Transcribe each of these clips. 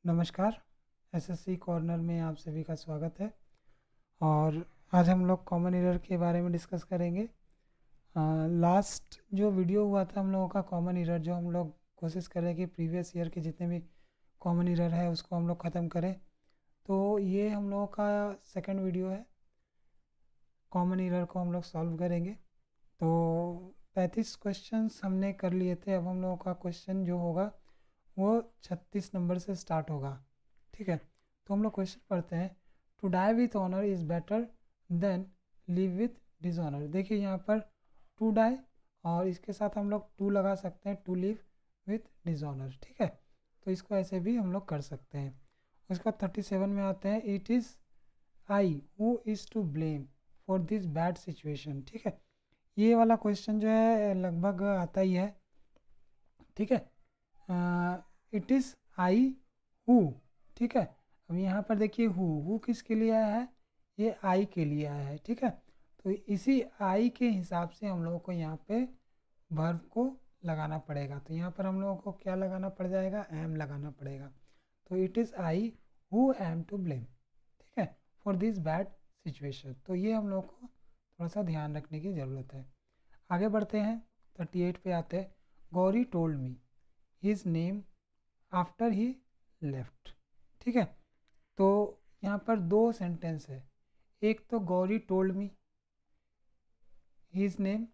नमस्कार। SSC corner में आप सभी का स्वागत है। और आज हम लोग कॉमन एरर के बारे में डिस्कस करेंगे। लास्ट जो वीडियो हुआ था हम लोगों का कॉमन एरर, जो हम लोग कोशिश कर रहे हैं कि प्रीवियस ईयर के जितने भी कॉमन एरर है उसको हम लोग ख़त्म करें। तो ये हम लोगों का सेकंड वीडियो है। कॉमन एरर को हम लोग सॉल्व करेंगे। तो 35 क्वेश्चंस हमने कर लिए थे। अब हम लोगों का क्वेश्चन जो होगा वो 36 नंबर से स्टार्ट होगा। ठीक है, तो हम लोग क्वेश्चन पढ़ते हैं। To die with honour is better than live with dishonour. देखिए यहाँ पर टू डाई और इसके साथ हम लोग टू लगा सकते हैं, टू लिव विथ डिसऑनर। ठीक है, तो इसको ऐसे भी हम लोग कर सकते हैं। उसके बाद 37 में आते हैं। It is I who is to blame for this bad situation. ठीक है, ये वाला क्वेश्चन जो है लगभग आता ही है। ठीक है, इट इज़ आई हु। ठीक है, अब यहाँ पर देखिए हु किसके लिए आया है, ये आई के लिए आया है। ठीक है, तो इसी आई के हिसाब से हम लोगों को यहाँ पे वर्ब को लगाना पड़ेगा। तो यहाँ पर हम लोगों को क्या लगाना पड़ जाएगा, एम लगाना पड़ेगा। तो it is I who am to blame, ठीक है, फॉर दिस बैड सिचुएशन। तो ये हम लोगों को थोड़ा सा ध्यान रखने की ज़रूरत है। आगे बढ़ते हैं, 38 पे आते हैं। Gauri told me his name after he left. ठीक है, तो यहाँ पर दो सेंटेंस है। एक तो Gauri told me his name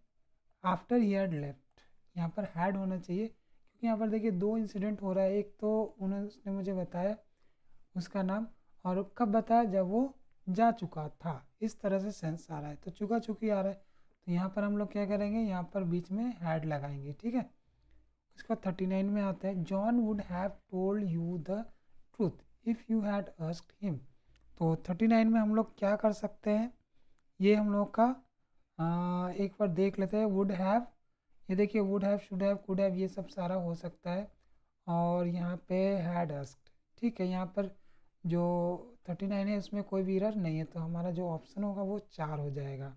after he had left, यहाँ पर हैड होना चाहिए क्योंकि यहाँ पर देखिए दो इंसिडेंट हो रहा है। एक तो उन्होंने मुझे बताया उसका नाम, और कब बताया, जब वो जा चुका था। इस तरह से सेंस आ रहा है, तो चुका चुकी आ रहा है। तो यहाँ पर हम लोग क्या करेंगे, यहाँ पर बीच में हैड लगाएंगे। ठीक है, उसके बाद 39 में आता है। John would have told you the truth if you had asked him. तो 39 में हम लोग क्या कर सकते हैं, ये हम लोग का एक बार देख लेते हैं। वुड हैव, ये देखिए would have, should have, could have, ये सब सारा हो सकता है। और यहाँ पे हैड आस्क्ड। ठीक है, यहाँ पर जो 39 है उसमें कोई भी एरर नहीं है, तो हमारा जो ऑप्शन होगा वो 4 हो जाएगा।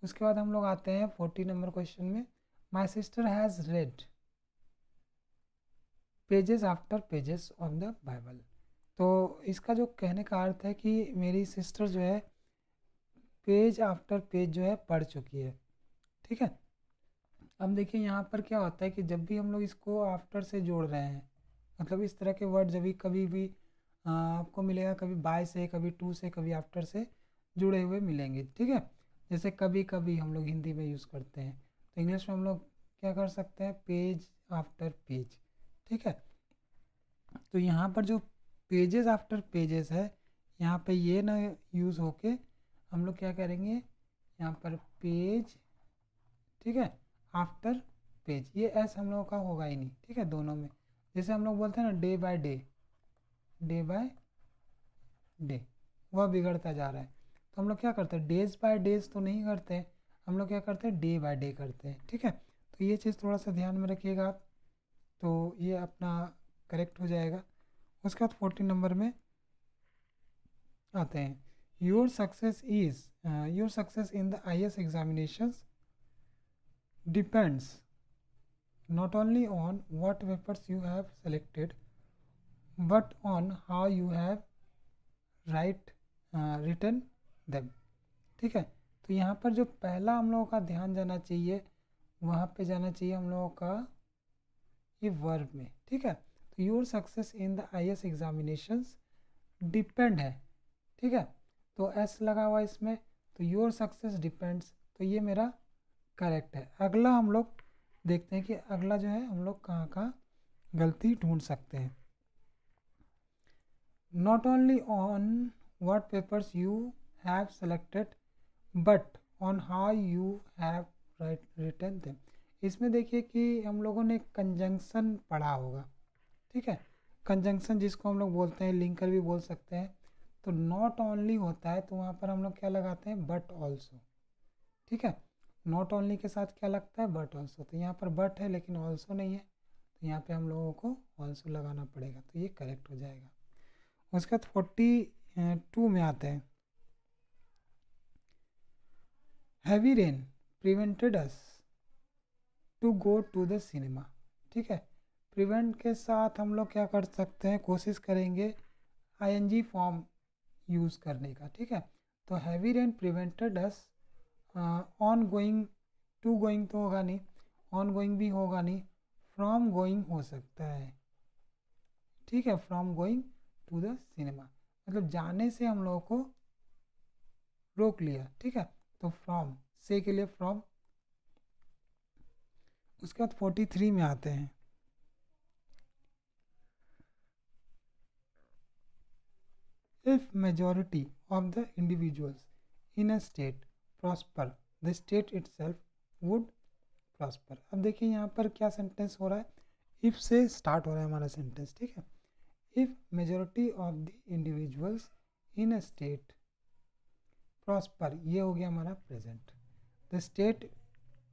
उसके बाद हम लोग आते हैं 40 नंबर क्वेश्चन में। My sister has red pages after pages of the Bible. तो इसका जो कहने का अर्थ है कि मेरी सिस्टर जो है पेज आफ्टर पेज जो है पढ़ चुकी है। ठीक है, अब देखिए यहाँ पर क्या होता है कि जब भी हम लोग इसको आफ्टर से जोड़ रहे हैं, मतलब इस तरह के वर्ड जब भी कभी भी आपको मिलेगा, कभी बाय से, कभी टू से, कभी आफ्टर से जुड़े हुए मिलेंगे। ठीक है, जैसे कभी कभी हम लोग हिंदी में यूज़ करते हैं, तो इंग्लिश में हम लोग क्या कर सकते हैं, पेज आफ्टर पेज। ठीक है, तो यहाँ पर जो पेजेस आफ्टर पेजेस है, यहाँ पे ये ना यूज़ होके हम लोग क्या करेंगे, यहाँ पर पेज, ठीक है, आफ्टर पेज, ये एस हम लोगों का होगा ही नहीं। ठीक है, दोनों में जैसे हम लोग बोलते हैं ना day by day, day by day, वह बिगड़ता जा रहा है। तो हम लोग क्या करते हैं, डेज बाय डेज तो नहीं करते हैं, हम लोग क्या करते हैं, डे बाय डे करते हैं। ठीक है, तो ये चीज़ थोड़ा सा ध्यान में रखिएगा आप, तो ये अपना करेक्ट हो जाएगा। उसके बाद 14 नंबर में आते हैं। Your success in the IAS examinations depends not only on what papers you have selected but on how you have written them। ठीक है, तो यहाँ पर जो पहला हम लोगों का ध्यान जाना चाहिए, वहाँ पे जाना चाहिए हम लोगों का ये वर्ब में। ठीक है, तो your success in the IAS examinations depend है। ठीक है, तो एस लगा हुआ इसमें, तो योर सक्सेस डिपेंड्स, तो ये मेरा करेक्ट है। अगला हम लोग देखते हैं कि अगला जो है हम लोग कहाँ कहाँ गलती ढूंढ सकते हैं। Not only on what papers you have selected but on how you have written them. इसमें देखिए कि हम लोगों ने कंजंक्शन पढ़ा होगा। ठीक है, कंजंक्शन जिसको हम लोग बोलते हैं, लिंकर भी बोल सकते हैं। तो नॉट ओनली होता है तो वहाँ पर हम लोग क्या लगाते हैं, बट ऑल्सो। ठीक है, नॉट ओनली के साथ क्या लगता है, बट ऑल्सो। तो यहाँ पर बट है लेकिन ऑल्सो नहीं है, तो यहाँ पे हम लोगों को ऑल्सो लगाना पड़ेगा, तो ये करेक्ट हो जाएगा। उसके बाद 42 में आते हैं। Heavy rain prevented us to go to the cinema. ठीक है, प्रिवेंट के साथ हम लोग क्या कर सकते हैं, कोशिश करेंगे आईएनजी फॉर्म यूज़ करने का, ठीक है। तो heavy rain prevented us, on going, to going तो होगा नहीं, ऑन गोइंग भी होगा नहीं, फ्रॉम गोइंग हो सकता है, ठीक है। From going to the cinema, मतलब जाने से हम लोगों को रोक लिया, ठीक है। तो फ्रॉम से के लिए फ्रॉम। उसके बाद 43 में आते हैं। If majority of the individuals in a state prosper, the state itself would prosper। अब देखिए यहाँ पर क्या सेंटेंस हो रहा है, इफ से स्टार्ट हो रहा है हमारा सेंटेंस, ठीक है। If majority of the individuals in a state prosper, ये हो गया हमारा present, the state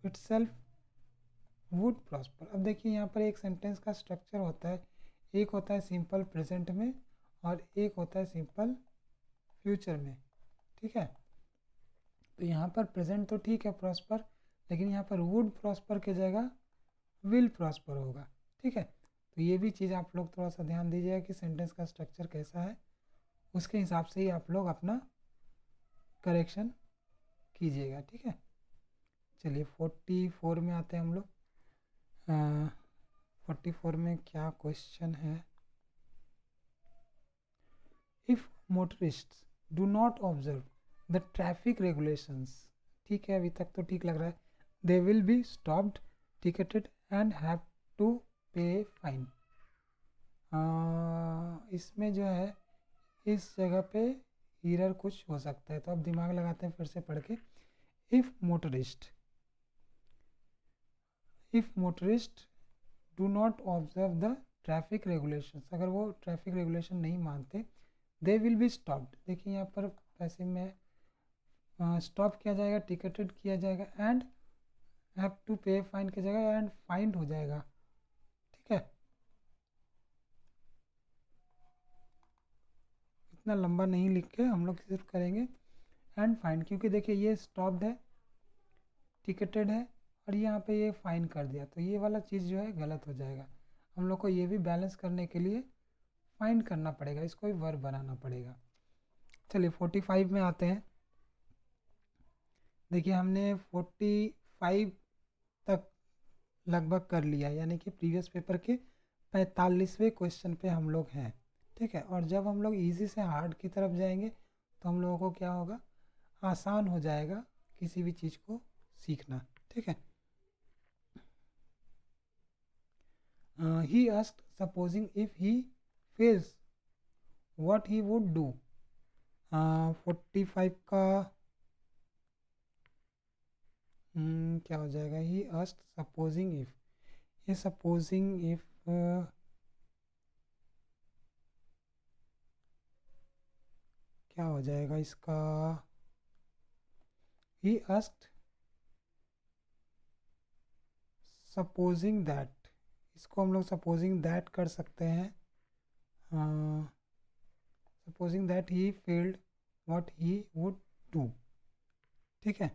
itself would prosper. अब देखिए यहाँ पर एक सेंटेंस का स्ट्रक्चर होता है, एक होता है सिंपल प्रेजेंट में और एक होता है सिंपल फ्यूचर में, ठीक है। तो यहाँ पर प्रेजेंट तो ठीक है प्रॉस्पर, लेकिन यहाँ पर वुड प्रॉस्पर की जगह विल प्रॉस्पर होगा, ठीक है। तो ये भी चीज़ आप लोग थोड़ा सा ध्यान दीजिएगा कि सेंटेंस का स्ट्रक्चर कैसा है, उसके हिसाब से ही आप लोग अपना करेक्शन कीजिएगा, ठीक है। चलिए 44 में आते हैं हम लोग। 44 में क्या क्वेश्चन है, if motorists do not observe the traffic regulations, ठीक है, अभी तक तो ठीक लग रहा है, they will be stopped, ticketed and have to pay fine. इसमें जो है इस जगह पे एरर कुछ हो सकता है, तो अब दिमाग लगाते हैं फिर से पढ़ के। If motorist do not observe the traffic regulations, अगर वो ट्रैफिक रेगुलेशन नहीं मानते, दे विल बी स्टॉप्ड। देखिए यहाँ पर पैसे में स्टॉप किया जाएगा, टिकटेड किया जाएगा and have to pay fine की जगह एंड फाइंड हो जाएगा, ठीक है। इतना लंबा नहीं लिख के हम लोग सिर्फ करेंगे एंड फाइन, क्योंकि देखिए ये स्टॉप्ड है, टिकटेड है और यहाँ पे ये फाइन कर दिया, तो ये वाला चीज़ जो है गलत हो जाएगा। हम लोग को ये भी बैलेंस करने के लिए फाइंड करना पड़ेगा, इसको भी वर्ब बनाना पड़ेगा। चलिए 45 में आते हैं। देखिए हमने 45 तक लगभग कर लिया, यानी कि प्रीवियस पेपर के 45वें क्वेश्चन पे हम लोग हैं, ठीक है। और जब हम लोग इजी से हार्ड की तरफ जाएंगे तो हम लोगों को क्या होगा, आसान हो जाएगा किसी भी चीज़ को सीखना, ठीक है। He asked supposing if he fails what he would do. 45 का क्या हो जाएगा, ही आस्क्ड सपोजिंग इफ, ये सपोजिंग इफ क्या हो जाएगा इसका, ही आस्क्ड सपोजिंग दैट, इसको हम लोग सपोजिंग दैट कर सकते हैं, supposing that he failed what he would do, ठीक है।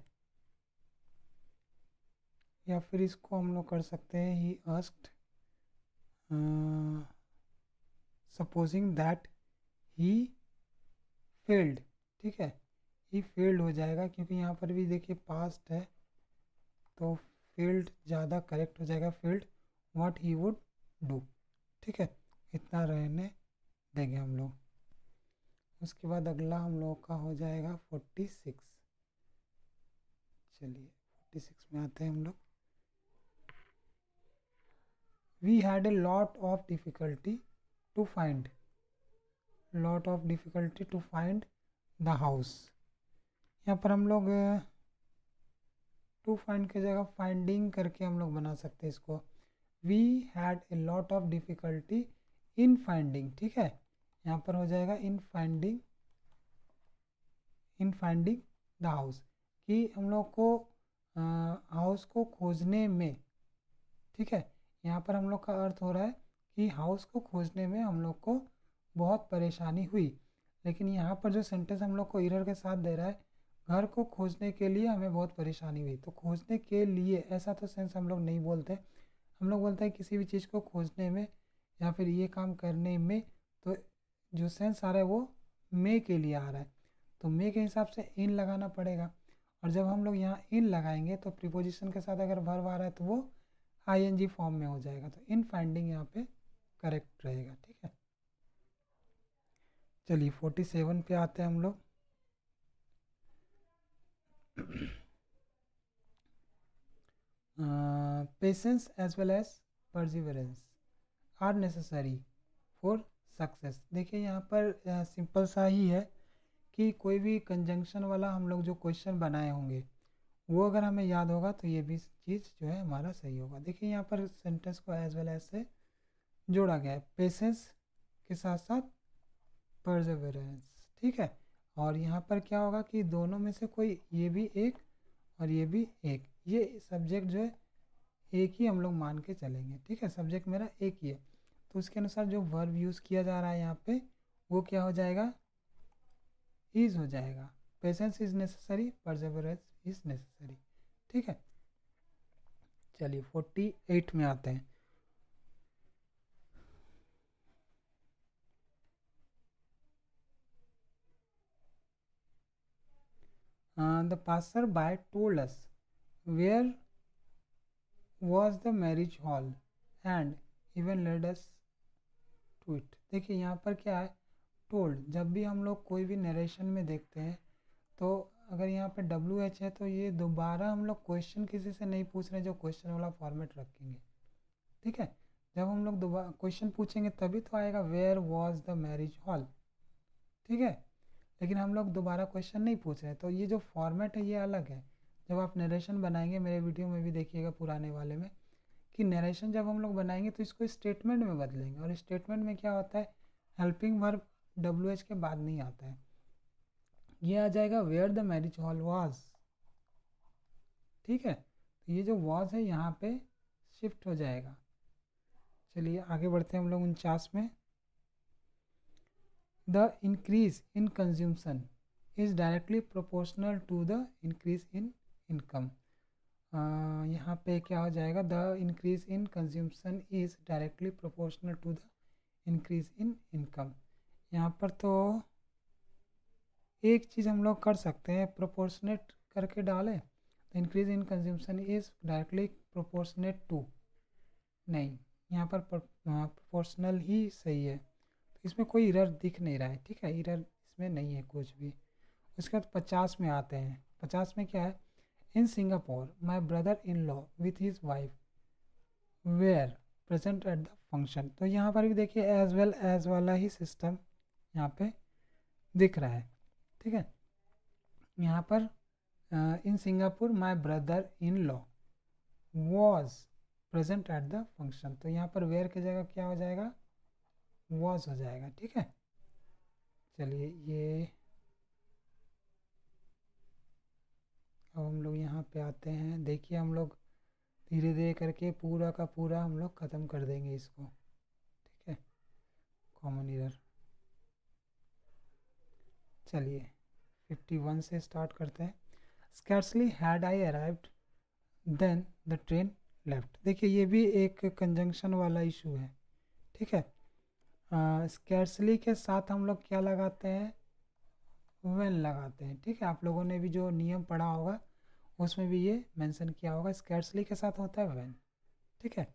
या फिर इसको हम लोग कर सकते हैं, he asked supposing that he failed, ठीक है। ही फेल्ड हो जाएगा क्योंकि यहाँ पर भी देखिए पास्ट है, तो फेल्ड ज़्यादा करेक्ट हो जाएगा, failed what he would do, ठीक है। इतना रहने देंगे हम लोग। उसके बाद अगला हम लोग का हो जाएगा 46। चलिए 46 में आते हैं हम लोग। We had a lot of difficulty to find, lot of difficulty to find the house, यहाँ पर हम लोग टू फाइंड की जगह फाइंडिंग करके हम लोग बना सकते हैं इसको। We had a lot of difficulty in finding, ठीक है। यहाँ पर हो जाएगा इन फाइंडिंग द हाउस, कि हम लोग को हाउस को खोजने में, ठीक है। यहाँ पर हम लोग का अर्थ हो रहा है कि हाउस को खोजने में हम लोग को बहुत परेशानी हुई, लेकिन यहाँ पर जो सेंटेंस हम लोग को एरर के साथ दे रहा है, घर को खोजने के लिए हमें बहुत परेशानी हुई, तो खोजने के लिए ऐसा तो सेंस हम लोग नहीं बोलते, हम लोग बोलते हैं किसी भी चीज़ को खोजने में या फिर ये काम करने में, तो जो सेंस आ रहा है वो मे के लिए आ रहा है, तो मे के हिसाब से इन लगाना पड़ेगा। और जब हम लोग यहाँ इन लगाएंगे तो प्रीपोजिशन के साथ अगर वर्ब आ रहा है तो वो आईएनजी फॉर्म में हो जाएगा, तो इन फाइंडिंग यहाँ पे करेक्ट रहेगा। ठीक है, चलिए 47 पे आते हैं हम लोग। Patience as well as perseverance are necessary for success. देखिए यहाँ पर सिंपल सा ही है कि कोई भी कंजंक्शन वाला हम लोग जो क्वेश्चन बनाए होंगे वो अगर हमें याद होगा तो ये भी चीज़ जो है हमारा सही होगा। देखिए यहाँ पर सेंटेंस को एज वेल एज से जोड़ा गया है, पेशेंस के साथ साथ परसेवरेंस। ठीक है, और यहाँ पर क्या होगा कि दोनों में से कोई ये भी एक और ये भी एक, ये सब्जेक्ट जो है एक ही हम लोग मान के चलेंगे। ठीक है, सब्जेक्ट मेरा एक ही है, तो उसके अनुसार जो वर्ब यूज़ किया जा रहा है यहाँ पे वो क्या हो जाएगा, इज हो जाएगा। Patience is necessary, Perseverance is necessary. ठीक है, चलिए 48 में आते हैं। The passer-by told us where was the marriage hall and even led us to it। देखिए यहाँ पर क्या है, टोल्ड। जब भी हम लोग कोई भी नरेशन में देखते हैं तो अगर यहाँ पे WH है तो ये दोबारा हम लोग क्वेश्चन किसी से नहीं पूछ रहे जो क्वेश्चन वाला फॉर्मेट रखेंगे। ठीक है, जब हम लोग दोबारा क्वेश्चन पूछेंगे तभी तो आएगा where was the marriage hall. ठीक है, लेकिन हम लोग दोबारा क्वेश्चन नहीं पूछ रहे, तो ये जो फॉर्मेट है ये अलग है। जब आप नरेशन बनाएंगे, मेरे वीडियो में भी देखिएगा पुराने वाले में, कि नरेशन जब हम लोग बनाएंगे तो इसको स्टेटमेंट में बदलेंगे, और स्टेटमेंट में क्या होता है, हेल्पिंग वर्ब WH के बाद नहीं आता है, ये आ जाएगा where the marriage hall was. ठीक है, तो ये जो वाज है यहाँ पे शिफ्ट हो जाएगा। चलिए आगे बढ़ते हैं हम लोग 49 में। The increase in consumption is directly proportional to the increase in income। यहाँ पे क्या हो जाएगा, the increase in consumption is directly proportional to the increase in income। यहाँ पर तो एक चीज़ हम लोग कर सकते हैं, प्रोपोर्शनेट करके डालें तो increase in consumption is directly proportionate to, नहीं, यहाँ पर प्रोपोर्शनल ही सही है, तो इसमें कोई इरर दिख नहीं रहा है। ठीक है, इरर इसमें नहीं है कुछ भी। उसके बाद 50 में आते हैं। 50 में क्या है, in Singapore my brother in law with his wife were present at the function. तो यहाँ पर भी देखिए एज वेल एज वाला ही सिस्टम यहाँ पे दिख रहा है। ठीक है, यहाँ पर इन Singapore my brother in law was present at the function, तो यहाँ पर वेयर की जगह क्या हो जाएगा, वॉज हो जाएगा। ठीक है, चलिए ये अब हम लोग यहाँ पे आते हैं। देखिए हम लोग धीरे धीरे करके पूरा का पूरा हम लोग ख़त्म कर देंगे इसको। ठीक है, कॉमन इरर। चलिए 51 से स्टार्ट करते हैं। Scarcely had I arrived then the train left. देखिए ये भी एक कंजंक्शन वाला इशू है। ठीक है, स्कैर्सली के साथ हम लोग क्या लगाते हैं, व्हेन लगाते हैं। ठीक है, आप लोगों ने भी जो नियम पढ़ा होगा उसमें भी ये मेंशन किया होगा, स्कैर्सली के साथ होता है व्हेन। ठीक है,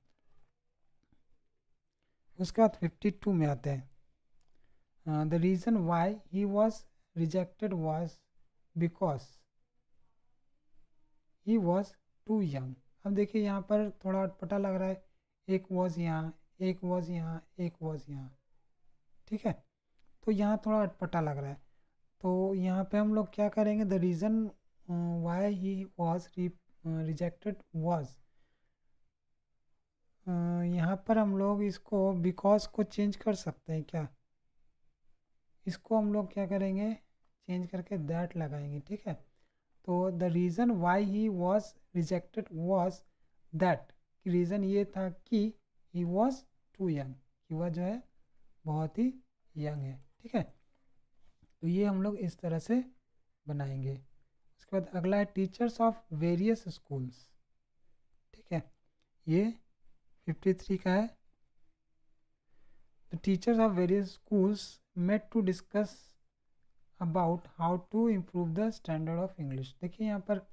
उसके बाद 52 में आते हैं। The reason why he was rejected was because he was too young. अब देखिए यहाँ पर थोड़ा अटपटा लग रहा है, एक वॉज यहाँ, एक वॉज यहाँ, एक वॉज यहाँ। ठीक है, तो यहाँ थोड़ा अटपटा लग रहा है, तो यहाँ पे हम लोग क्या करेंगे, the reason why he was rejected was, यहाँ पर हम लोग इसको बिकॉज को चेंज कर सकते हैं क्या, इसको हम लोग क्या करेंगे, चेंज करके दैट लगाएंगे। ठीक है, तो the reason why he was rejected was that, reason ये था कि ही वॉज टू यंग, कि वह जो है बहुत ही यंग है। ठीक है, तो ये हम लोग इस तरह से बनाएंगे। उसके बाद अगला है टीचर्स ऑफ वेरियस स्कूल्स। ठीक है, ये 53 का है, the teachers of various schools met to discuss about how to improve the standard of English. देखिए यहाँ पर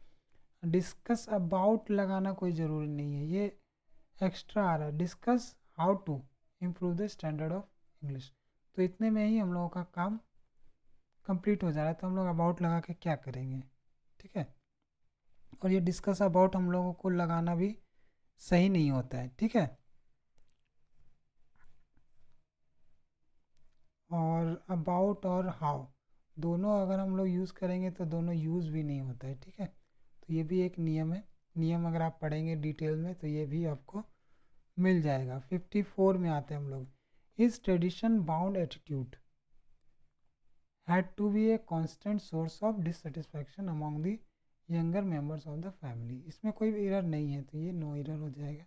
डिस्कस अबाउट लगाना कोई ज़रूरी नहीं है, ये एक्स्ट्रा आ रहा है, discuss how to improve the standard of English. तो इतने में ही हम लोगों का काम कंप्लीट हो जा रहा है। तो हम लोग अबाउट लगा के क्या करेंगे, ठीक है। और ये डिस्कस अबाउट हम लोगों को लगाना भी सही नहीं होता है, ठीक है। और अबाउट और हाउ दोनों अगर हम लोग यूज़ करेंगे तो दोनों यूज़ भी नहीं होता है, ठीक है। तो ये भी एक नियम है, नियम अगर आप पढ़ेंगे डिटेल में तो ये भी आपको मिल जाएगा। 54 में आते हैं हम लोग, his tradition bound attitude had to be a constant source of dissatisfaction among the younger members of the family। इसमें कोई एरर नहीं है तो ये नो एरर हो जाएगा।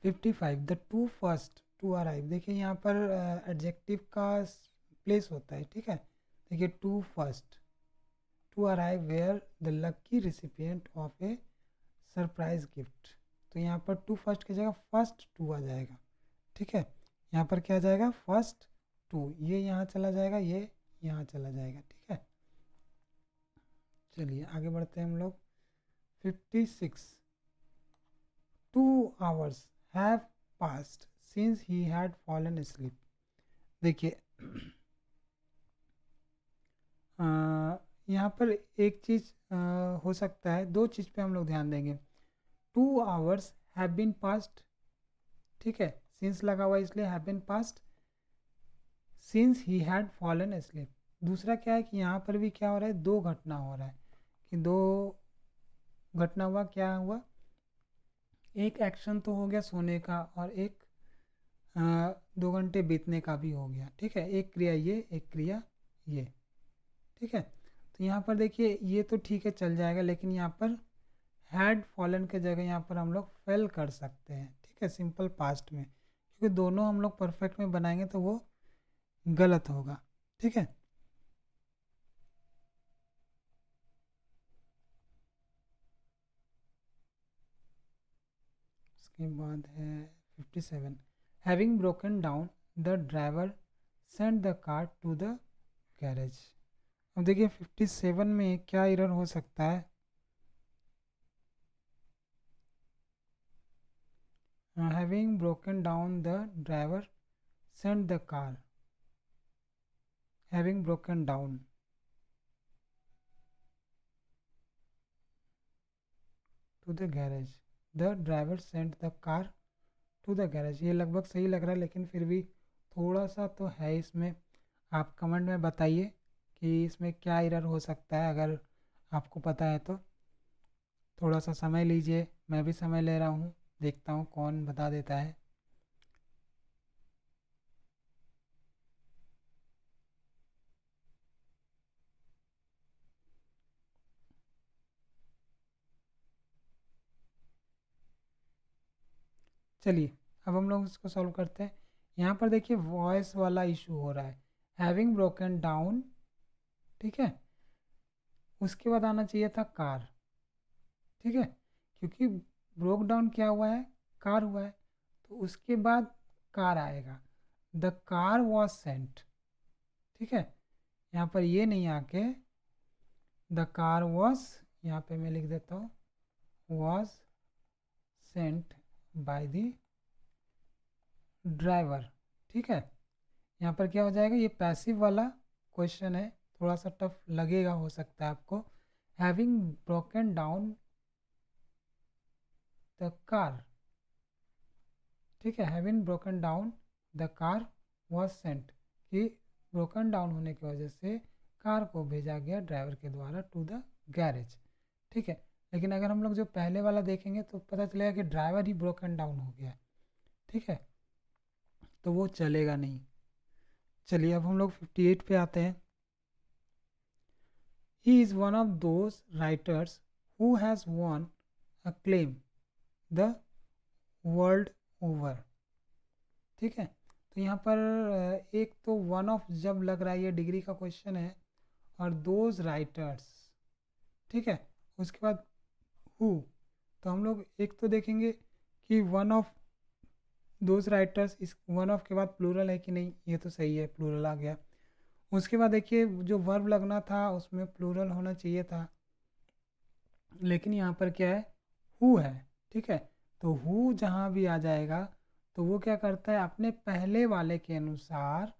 55 the two first to arrive, देखिए यहाँ पर एडजेक्टिव का प्लेस होता है, ठीक है। देखिए two first to arrive were the lucky recipient of a surprise gift. तो यहाँ पर टू फर्स्ट की जगह फर्स्ट टू आ जाएगा, ठीक है। यहाँ पर क्या आ जाएगा, फर्स्ट टू, ये यहाँ चला जाएगा, ये यहाँ चला जाएगा, ठीक है। चलिए आगे बढ़ते हैं हम लोग। 56 2 hours have passed since he had fallen asleep। देखिए यहाँ पर एक चीज़ हो सकता है, दो चीज़ पे हम लोग ध्यान देंगे। 2 hours have been passed, ठीक है, since लगा हुआ इसलिए have been passed, since he had fallen asleep. दूसरा क्या है कि यहाँ पर भी क्या हो रहा है, दो घटना हो रहा है कि दो घटना हुआ, क्या हुआ, एक एक्शन तो हो गया सोने का और एक 2 घंटे बीतने का भी हो गया, ठीक है। एक क्रिया ये, एक क्रिया ये, ठीक है। तो यहाँ पर देखिए ये तो ठीक है चल जाएगा, लेकिन यहाँ पर हैड फॉलन के जगह यहाँ पर हम लोग फेल कर सकते हैं, ठीक है, सिंपल पास्ट में, क्योंकि दोनों हम लोग परफेक्ट में बनाएंगे तो वो गलत होगा, ठीक है। उसके बाद है 57 having broken down the driver send the car to the garage. अब देखिए 57 में क्या एरर हो सकता है, having broken down the driver send the car, having broken down to the garage, the driver sent the car to the garage। ये लगभग सही लग रहा है, लेकिन फिर भी थोड़ा सा तो है इसमें। आप कमेंट में बताइए कि इसमें क्या एरर हो सकता है, अगर आपको पता है तो। थोड़ा सा समय लीजिए, मैं भी समय ले रहा हूँ, देखता हूँ कौन बता देता है। चलिए अब हम लोग इसको सॉल्व करते हैं। यहाँ पर देखिए वॉइस वाला इशू हो रहा है, हैविंग ब्रोकन डाउन, ठीक है, उसके बाद आना चाहिए था कार, ठीक है, क्योंकि ब्रोक डाउन क्या हुआ है, कार हुआ है, तो उसके बाद कार आएगा, द कार वॉज सेंट, ठीक है। यहाँ पर ये नहीं आके द कार वॉज, यहाँ पे मैं लिख देता हूँ was sent by the driver, ठीक है। यहाँ पर क्या हो जाएगा, ये पैसिव वाला क्वेश्चन है, थोड़ा सा टफ लगेगा हो सकता है आपको। Having broken down the car, ठीक है, having broken down the car was sent, कि ब्रोकन डाउन होने की वजह से कार को भेजा गया ड्राइवर के द्वारा टू द गैरेज, ठीक है। लेकिन अगर हम लोग जो पहले वाला देखेंगे तो पता चलेगा कि ड्राइवर ही ब्रोकन डाउन हो गया, ठीक है, तो वो चलेगा नहीं। चलिए अब हम लोग 58 पे आते हैं। He is one of those writers who has won a claim the world over, ठीक है। तो यहाँ पर एक तो वन ऑफ जब लग रहा है, ये डिग्री का क्वेश्चन है, और दोज राइटर्स, ठीक है, उसके बाद हु, तो हम लोग एक तो देखेंगे कि वन ऑफ दोज राइटर्स, इस वन ऑफ के बाद प्लूरल है कि नहीं, ये तो सही है, प्लूरल आ गया। उसके बाद देखिए जो वर्ब लगना था उसमें प्लूरल होना चाहिए था, लेकिन यहाँ पर क्या है, हु है। ठीक है, तो हु जहाँ भी आ जाएगा तो वो क्या करता है, अपने पहले वाले के अनुसार,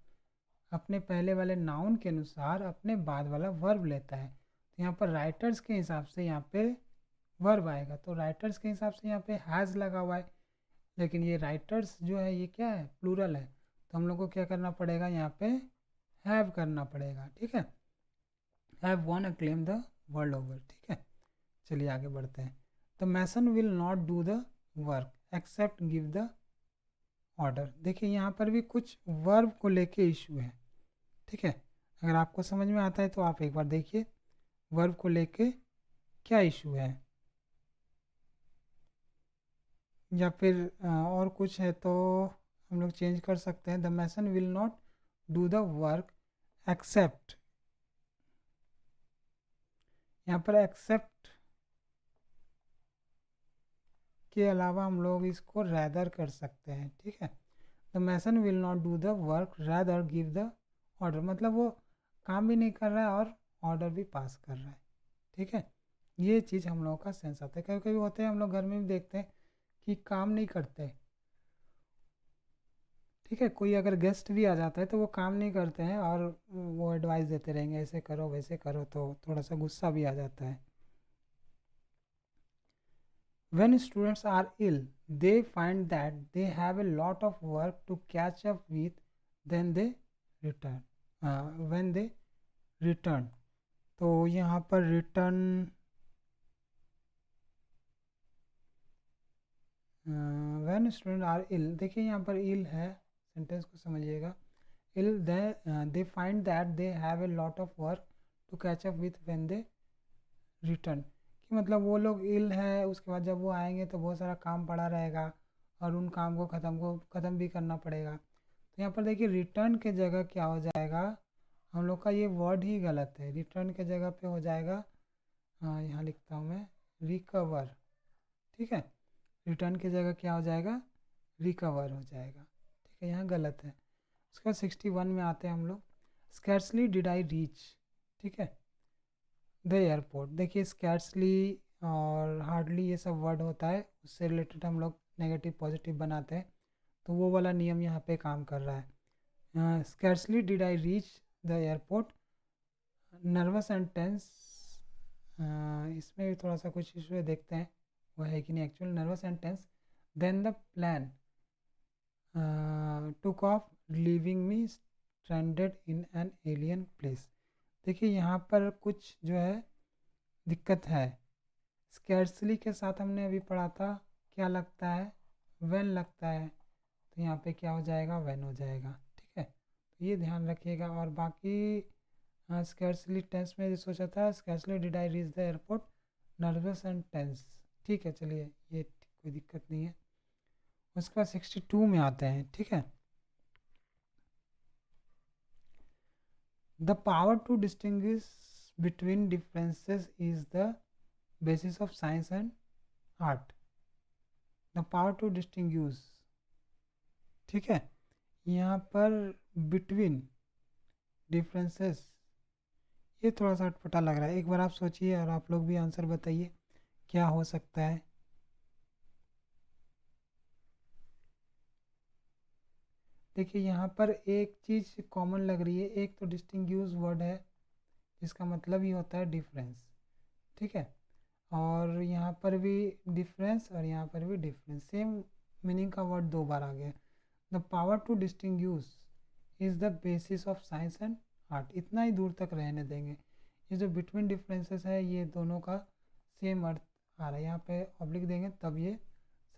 अपने पहले वाले नाउन के अनुसार अपने बाद वाला वर्ब लेता है। तो यहाँ पर राइटर्स के हिसाब से यहाँ पे वर्ब आएगा, तो राइटर्स के हिसाब से यहाँ पे हैज़ लगा हुआ है, लेकिन ये राइटर्स जो है ये क्या है, प्लूरल है, तो हम लोग को क्या करना पड़ेगा, यहाँ पे हैव करना पड़ेगा। ठीक है, have won acclaim the world over. ठीक है, चलिए आगे बढ़ते हैं। The mason will not do the work except give the order. देखिए यहाँ पर भी कुछ वर्ब को लेके इशू है। ठीक है, अगर आपको समझ में आता है तो आप एक बार देखिए वर्ब को लेके क्या इशू है, या फिर और कुछ है तो हम लोग चेंज कर सकते हैं। The mason will not do the work except, यहाँ पर एक्सेप्ट के अलावा हम लोग इसको रैदर कर सकते हैं। ठीक है, the mason will not do the work rather give the order, मतलब वो काम भी नहीं कर रहा है और ऑर्डर भी पास कर रहा है। ठीक है, ये चीज़ हम लोगों का सेंस आता है। कभी कभी होते हैं, हम लोग घर में भी देखते हैं कि काम नहीं करते। ठीक है, कोई अगर गेस्ट भी आ जाता है तो वो काम नहीं करते हैं और वो एडवाइस देते रहेंगे, ऐसे करो वैसे करो, तो थोड़ा सा गुस्सा भी आ जाता है। When students are ill, they find that they have a lot of work to catch up with, then they return. When they return, तो यहाँ पर return, when students are ill, देखिए यहाँ पर ill है, सेंटेंस को समझिएगा। ill they find that they have a lot of work to catch up with when they return, कि मतलब वो लोग इल है, उसके बाद जब वो आएंगे तो बहुत सारा काम पड़ा रहेगा और उन काम को ख़त्म भी करना पड़ेगा। तो यहाँ पर देखिए रिटर्न के जगह क्या हो जाएगा, हम लोग का ये वर्ड ही गलत है। रिटर्न के जगह पे हो जाएगा, यहाँ लिखता हूँ मैं, रिकवर। ठीक है, रिटर्न की जगह क्या हो जाएगा, रिकवर हो जाएगा। ठीक है, यहाँ गलत है। उसके बाद 61 में आते हैं हम लोग। स्कैर्सली डिड आई रीच, ठीक है, द एयरपोर्ट। देखिए स्कैर्सली और हार्डली ये सब वर्ड होता है, उससे रिलेटेड हम लोग नेगेटिव पॉजिटिव बनाते हैं, तो वो वाला नियम यहाँ पे काम कर रहा है। Scarcely did I reach the airport, nervous and tense, इसमें भी थोड़ा सा कुछ इशू है, देखते हैं वो है कि नहीं actual. Nervous and tense, then the plan took off leaving me stranded in an alien place. देखिए यहाँ पर कुछ जो है दिक्कत है। स्कैर्सली के साथ हमने अभी पढ़ा था, क्या लगता है, व्हेन लगता है, तो यहाँ पे क्या हो जाएगा, व्हेन हो जाएगा। ठीक है, तो ये ध्यान रखिएगा। और बाकी स्कैर्सली टेंस में जो सोचा था, scarcely did I reach the airport, nervous and tense. ठीक है, चलिए ये कोई दिक्कत नहीं है। उसके बाद 62 में आते हैं। ठीक है, the power to distinguish between differences is the basis of science and art. The power to distinguish, ठीक है, यहाँ पर बिटवीन डिफरेंसेस, ये थोड़ा सा अटपटा लग रहा है। एक बार आप सोचिए और आप लोग भी आंसर बताइए क्या हो सकता है। देखिए यहाँ पर एक चीज़ कॉमन लग रही है, एक तो डिस्टिंग्विश वर्ड है जिसका मतलब ही होता है डिफरेंस। ठीक है, और यहाँ पर भी डिफरेंस और यहाँ पर भी डिफरेंस, सेम मीनिंग का वर्ड दो बार आ गया। The power to distinguish is the basis of science and art, इतना ही दूर तक रहने देंगे। ये जो बिटवीन डिफरेंसेस है ये दोनों का सेम अर्थ आ रहा है, यहाँ पे ऑब्लिक देंगे तब ये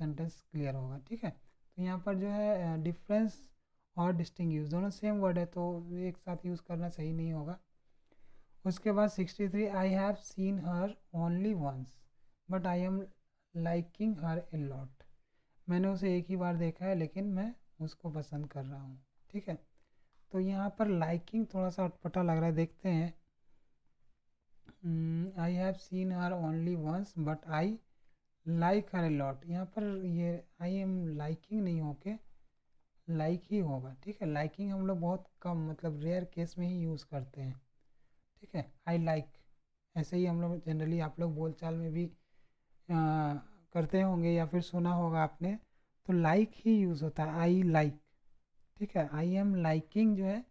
सेंटेंस क्लियर होगा। ठीक है, तो यहाँ पर जो है डिफरेंस और डिस्टिंग्विश दोनों सेम वर्ड है, तो एक साथ यूज़ करना सही नहीं होगा। उसके बाद 63, I have seen her only once but I am liking her a lot. मैंने उसे एक ही बार देखा है लेकिन मैं उसको पसंद कर रहा हूँ। ठीक है, तो यहाँ पर लाइकिंग थोड़ा सा अटपटा लग रहा है, देखते हैं। I have seen her only once but I like her lot, यहाँ पर ये आई एम लाइकिंग नहीं होके लाइक ही होगा, ठीक है। लाइकिंग हम लोग बहुत कम मतलब रेयर केस में ही यूज़ करते हैं, ठीक है। आई लाइक ऐसे ही हम लोग जनरली आप लोग बोलचाल में भी करते होंगे या फिर सुना होगा आपने, तो लाइक ही यूज़ होता है, आई लाइक, ठीक है। आई एम लाइकिंग जो है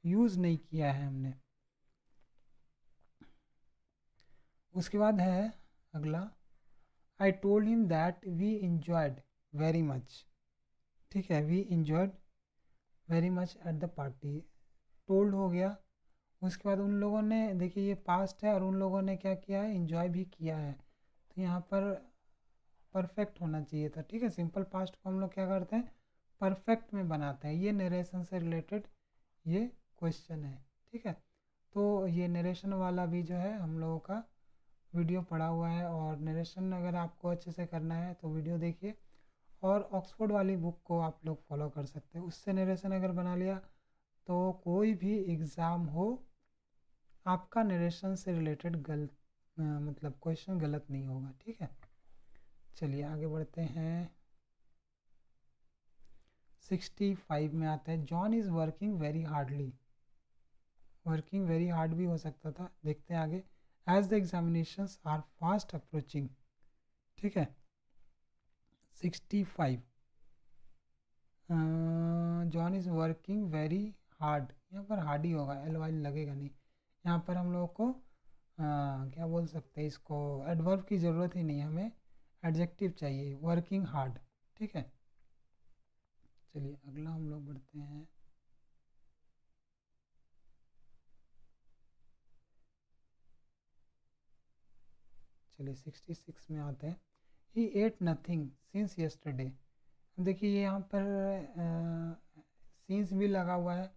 यूज़ नहीं किया है हमने। उसके बाद है अगला, I told him that we enjoyed very much, ठीक है। We enjoyed very much at the party, told हो गया। उसके बाद उन लोगों ने, देखिए ये पास्ट है और उन लोगों ने क्या किया है, इंजॉय भी किया है, तो यहाँ पर परफेक्ट होना चाहिए था, ठीक है। सिंपल पास्ट को हम लोग क्या करते हैं, परफेक्ट में बनाते हैं। ये नरेशन से रिलेटेड ये क्वेश्चन है, ठीक है। तो ये नरेशन वाला भी जो है हम लोगों का वीडियो पड़ा हुआ है, और नरेशन अगर आपको अच्छे से करना है तो वीडियो देखिए, और ऑक्सफोर्ड वाली बुक को आप लोग फॉलो कर सकते हैं। उससे नरेशन अगर बना लिया तो कोई भी एग्ज़ाम हो आपका नरेशन से रिलेटेड गलत मतलब क्वेश्चन गलत नहीं होगा, ठीक है। चलिए आगे बढ़ते हैं। 65 में आते हैं, John is working very hardly, working very hard भी हो सकता था, देखते हैं आगे। As the examinations are fast approaching, ठीक है। 65 John is working very hard, यहाँ पर हार्ड ही होगा, एल वाई लगेगा नहीं। यहाँ पर हम लोगों को क्या बोल सकते हैं इसको, एडवर्ब की ज़रूरत ही नहीं, हमें एडजेक्टिव चाहिए, वर्किंग हार्ड, ठीक है। चलिए अगला हम लोग बढ़ते हैं। चलिए 66 में आते हैं, ही एट नथिंग सिंस येस्टरडे। देखिए ये यहाँ पर सिंस भी लगा हुआ है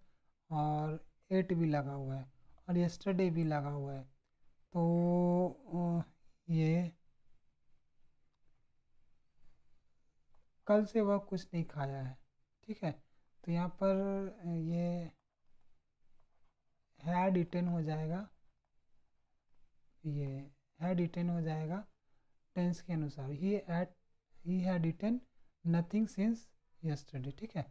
और एट भी लगा हुआ है और येस्टरडे भी लगा हुआ है, तो ये कल से वह कुछ नहीं खाया है, ठीक है। तो यहाँ पर ये हैड इटन हो जाएगा, ये हैड इटन हो जाएगा टेंस के अनुसार, he had eaten nothing since yesterday, ठीक है।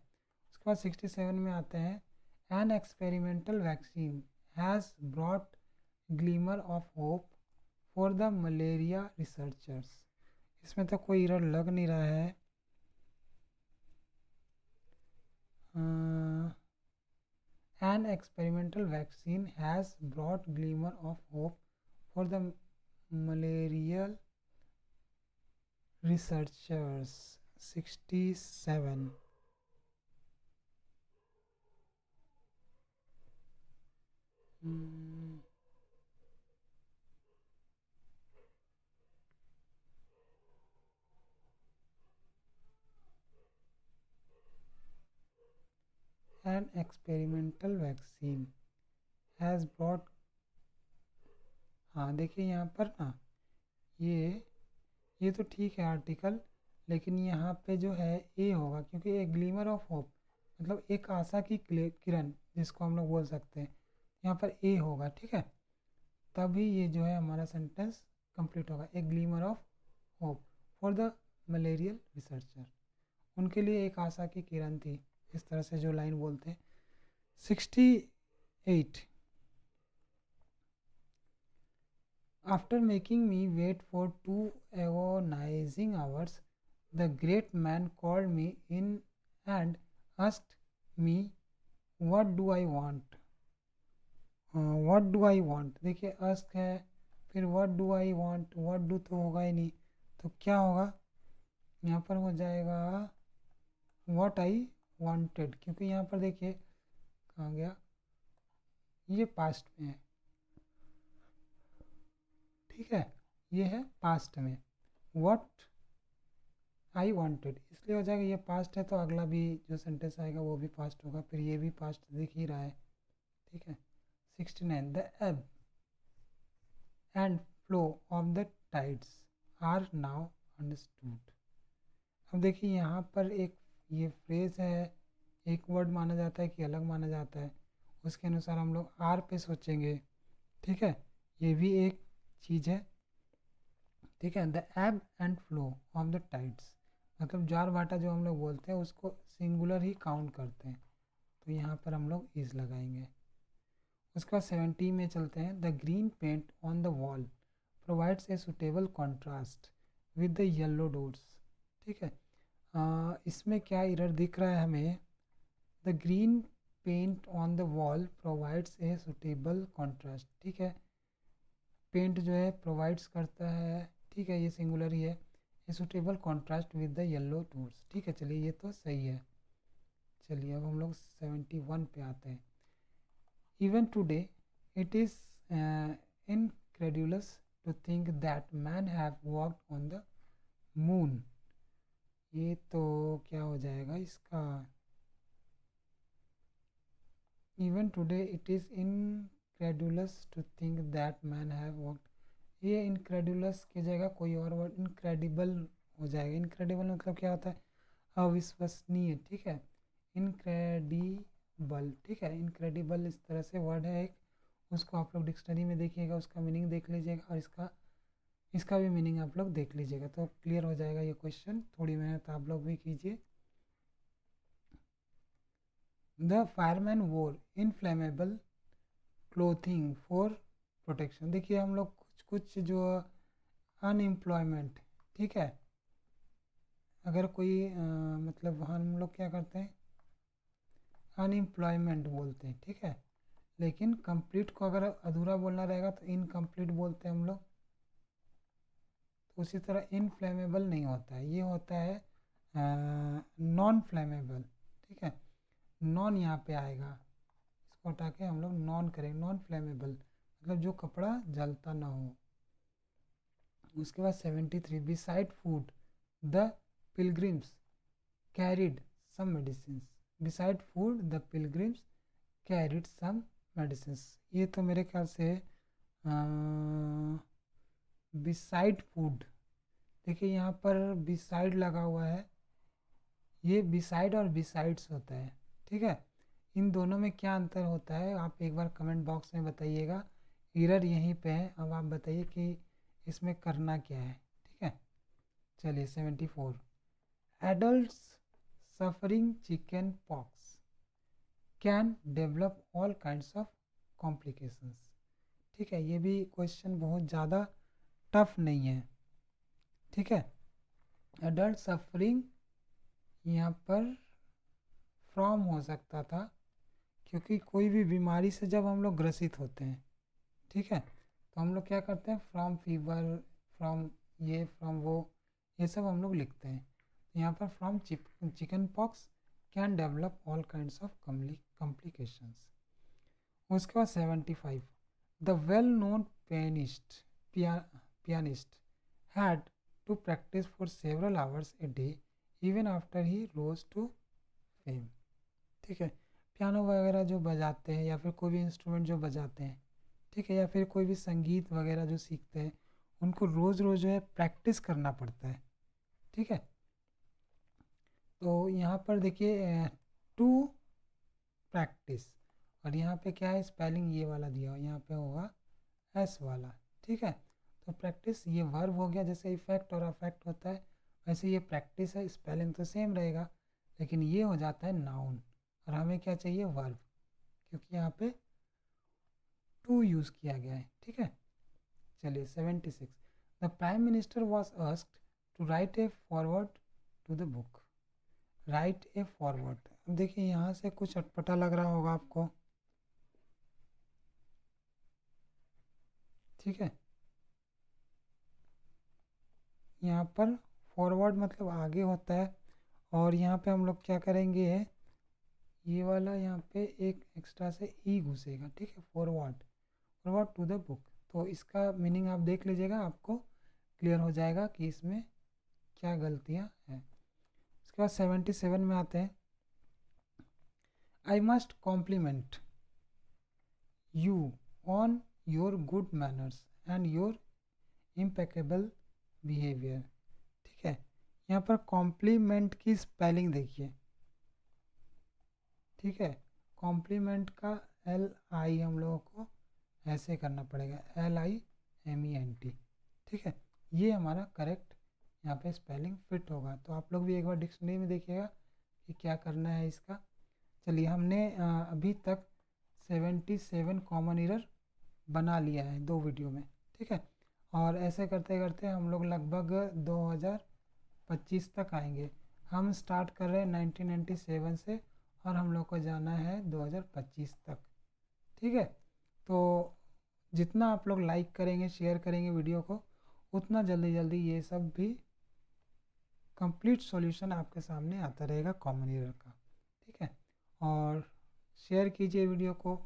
उसके बाद 67 में आते हैं, an experimental vaccine has brought glimmer of hope for the malaria researchers. इसमें तो कोई एरर लग नहीं रहा है, an experimental vaccine has brought glimmer of hope for the malarial researchers. 67 an experimental vaccine has brought, हाँ देखिए यहाँ पर ना ये तो ठीक है आर्टिकल, लेकिन यहाँ पे जो है ए होगा, क्योंकि ए ग्लीमर ऑफ होप मतलब एक आशा की किरण जिसको हम लोग बोल सकते हैं, यहाँ पर ए होगा, ठीक है। तभी ये जो है हमारा सेंटेंस कंप्लीट होगा, a glimmer of hope for the malarial researcher, उनके लिए एक आशा की किरण थी, इस तरह से जो लाइन बोलते हैं। 68 After making me wait for 2 agonizing hours, the great man called me in and asked me, what do I want? What do I want? देखिए ask है, फिर what do I want, what do तो होगा ही नहीं, तो क्या होगा, यहाँ पर हो जाएगा what I wanted, क्योंकि यहाँ पर देखिए कहाँ गया, ये पास्ट में है, ठीक है। ये है पास्ट में, what आई वॉन्टेड, इसलिए हो जाएगा, ये पास्ट है तो अगला भी जो सेंटेंस आएगा वो भी पास्ट होगा, फिर ये भी पास्ट दिख ही रहा है, ठीक है। 69 the ebb and flow of the tides are now understood. अब देखिए यहाँ पर एक ये फ्रेज है, एक वर्ड माना जाता है कि अलग माना जाता है, उसके अनुसार हम लोग आर पे सोचेंगे, ठीक है। ये भी एक चीज़ है, ठीक है। The ebb and flow of the tides, मतलब ज्वार भाटा जो हम लोग बोलते हैं उसको सिंगुलर ही काउंट करते हैं, तो यहाँ पर हम लोग इज लगाएंगे। उसके बाद 70 में चलते हैं। The green paint on the wall provides a suitable contrast with the yellow doors. ठीक है, इसमें क्या एरर दिख रहा है हमें? The green paint on the wall provides a suitable contrast. ठीक है, पेंट जो है प्रोवाइड्स करता है, ठीक है, ये सिंगुलर ही है, ए suitable contrast with the yellow doors. ठीक है, चलिए ये तो सही है। चलिए अब हम लोग 71 पे आते हैं। Even today, it is incredulous to think that man have walked on the moon। ये तो क्या हो जाएगा इसका? Even today, it is incredulous to think that man have walked। ये incredulous की जगह कोई और वर्ड incredible हो जाएगा। incredible मतलब क्या होता है? अविश्वसनीय। ठीक है, इनक्रेडिबल। ठीक है, इनक्रेडिबल इस तरह से वर्ड है एक, उसको आप लोग डिक्शनरी में देखिएगा, उसका मीनिंग देख लीजिएगा, और इसका भी मीनिंग आप लोग देख लीजिएगा, तो क्लियर हो जाएगा ये क्वेश्चन। थोड़ी मेहनत आप लोग भी कीजिए। द फायरमैन वोर इनफ्लेमेबल क्लोथिंग फॉर प्रोटेक्शन। देखिए हम लोग कुछ जो अनएम्प्लॉयमेंट, ठीक है, अगर कोई मतलब हम लोग क्या करते हैं, अनएम्प्लॉयमेंट बोलते हैं। ठीक है, लेकिन कंप्लीट को अगर अधूरा बोलना रहेगा तो इनकम्प्लीट बोलते हैं हम लोग। तो उसी तरह इनफ्लेमेबल नहीं होता है, ये होता है नॉन फ्लेमेबल। ठीक है, नॉन यहाँ पे आएगा, इसको हटा के हम लोग नॉन करेंगे, नॉन फ्लेमेबल मतलब जो कपड़ा जलता ना हो। उसके बाद 73, beside food the pilgrims carried some medicine. Beside food the pilgrims carried some medicine. ये तो मेरे ख्याल से बिसाइड फूड, देखिए यहाँ पर बिसाइड लगा हुआ है, ये बिसाइड और बिसाइड्स होता है। ठीक है, इन दोनों में क्या अंतर होता है आप एक बार कमेंट बॉक्स में बताइएगा। एरर यहीं पे है, अब आप बताइए कि इसमें करना क्या है। ठीक है, चलिए 74, adults suffering chicken pox can develop all kinds of complications. ठीक है, ये भी क्वेश्चन बहुत ज़्यादा टफ नहीं है। ठीक है, एडल्ट सफरिंग यहाँ पर फ्रॉम हो सकता था, क्योंकि कोई भी बीमारी से जब हम लोग ग्रसित होते हैं, ठीक है, तो हम लोग क्या करते हैं, फ्रॉम फीवर, फ्रॉम ये, फ्रॉम वो, ये सब हम लोग लिखते हैं। तो यहाँ पर from chicken pox can develop all kinds of complications. उसके बाद 75, the well known pianist had to practise for several hours a day even after he rose to fame. ठीक है, पियानो वगैरह जो बजाते हैं या फिर कोई भी इंस्ट्रूमेंट जो बजाते हैं, ठीक है, या फिर कोई भी संगीत वगैरह जो सीखते हैं, उनको रोज़ रोज़ जो है प्रैक्टिस करना पड़ता है। ठीक है, तो यहाँ पर देखिए टू प्रैक्टिस, और यहाँ पे क्या है, स्पेलिंग ये वाला दिया हो, यहाँ पे होगा एस वाला। ठीक है, तो प्रैक्टिस ये वर्ब हो गया, जैसे इफेक्ट और अफेक्ट होता है वैसे ये प्रैक्टिस है, स्पेलिंग तो सेम रहेगा, लेकिन ये हो जाता है नाउन, और हमें क्या चाहिए, वर्ब, क्योंकि यहाँ पे टू यूज़ किया गया है। ठीक है, चलिए 76, the prime minister was asked to write a foreword to the book. Write a foreword, अब देखिए यहाँ से कुछ अटपटा लग रहा होगा आपको। ठीक है, यहाँ पर फॉरवर्ड मतलब आगे होता है, और यहाँ पे हम लोग क्या करेंगे, ये वाला यहाँ पे एक एक्स्ट्रा से ई घुसेगा। ठीक है, फॉरवर्ड टू द बुक, तो इसका मीनिंग आप देख लीजिएगा, आपको क्लियर हो जाएगा कि इसमें क्या गलतियाँ हैं। उसके बाद 77 में आते हैं। I must compliment you on your good manners and your impeccable behaviour. ठीक है, यहाँ पर कॉम्प्लीमेंट की स्पेलिंग देखिए। ठीक है, कॉम्प्लीमेंट का LI हम लोगों को ऐसे करना पड़ेगा, LIMENT। ठीक है, ये हमारा करेक्ट यहाँ पे स्पेलिंग फिट होगा। तो आप लोग भी एक बार डिक्शनरी में देखिएगा कि क्या करना है इसका। चलिए, हमने अभी तक 77 कॉमन एरर बना लिया है 2 वीडियो में, ठीक है। और ऐसे करते करते हम लोग लगभग 2025 तक आएंगे। हम स्टार्ट कर रहे हैं 1997 से और हम लोग को जाना है 2025 तक, ठीक है। तो जितना आप लोग लाइक करेंगे, शेयर करेंगे वीडियो को, उतना जल्दी जल्दी ये सब भी कंप्लीट सॉल्यूशन आपके सामने आता रहेगा कॉमन एरर का, ठीक है। और शेयर कीजिए वीडियो को,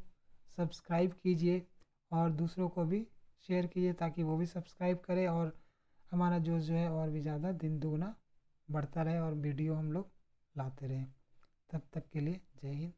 सब्सक्राइब कीजिए और दूसरों को भी शेयर कीजिए ताकि वो भी सब्सक्राइब करें और हमारा जो है और भी ज़्यादा दिन दुगना बढ़ता रहे और वीडियो हम लोग लाते रहें। तब तक के लिए जय हिंद।